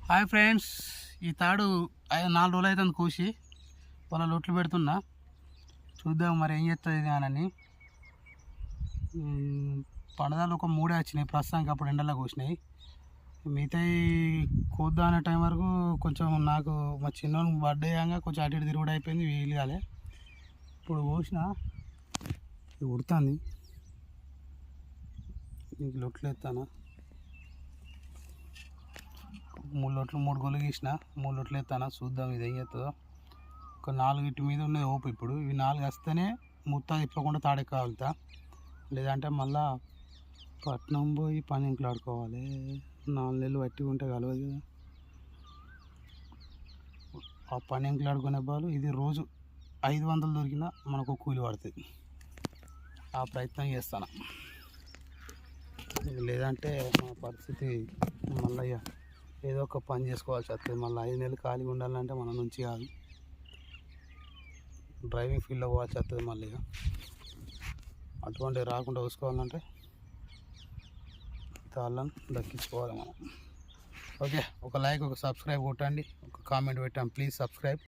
Hi friends, ఈ తాడు 4 రోజులు అవుతుంది కోసి వాళ్ళ లొట్లు పెడుతున్నా. చూద్దాం మరి ఏం చేస్తుంది కానని. పండదాలు ఒక 3 వచ్చినాయి ప్రస్తుతానికి, అప్పుడు ఎండలో కోసినాయి. మిగతాయి కోద్దాం అనే టైం వరకు కొంచెం నాకు మా చిన్నోని బర్త్డే అయ్యాక కొంచెం అటు ఇటు తిరుగుడు అయిపోయింది, వీలు కాలే. ఇప్పుడు కోసిన ఇది ఉడుతుంది, నీకు లొట్లు ఎత్తాను. 3 లొట్లు 3 గొల్లు గీసిన, 3 లొట్లు ఎత్తాను. చూద్దాం ఇది ఏం చేస్తుందో. ఒక 4 ఇటు మీద ఉన్నది ఓపు. ఇప్పుడు ఇవి 4 వస్తేనే ముత్తా తిప్పకుండా తాడెక్కగలుగుతా, లేదంటే మళ్ళా పట్నం పోయి పని ఇంట్లో ఆడుకోవాలి. 4 నెలలు పట్టి ఉంటే కలవదు కదా. ఆ పని ఇంట్లో ఆడుకునే బాలు ఇది రోజు 500 దొరికినా మనకు కూలి పడుతుంది. ఆ ప్రయత్నం చేస్తాను, లేదంటే మా పరిస్థితి మళ్ళీ ఏదో ఒక పని చేసుకోవాల్సి వస్తుంది. మళ్ళీ 5 నెలలు ఖాళీగా ఉండాలంటే మన నుంచి కాదు, డ్రైవింగ్ ఫీల్డ్లో పోవాల్సి వస్తుంది. మళ్ళీ అటువంటి రాకుండా చూసుకోవాలంటే తాళ్ళను దక్కించుకోవాలి మనం. ఓకే, ఒక లైక్, ఒక సబ్స్క్రైబ్ కొట్టండి, ఒక కామెంట్ పెట్టాం. Please subscribe.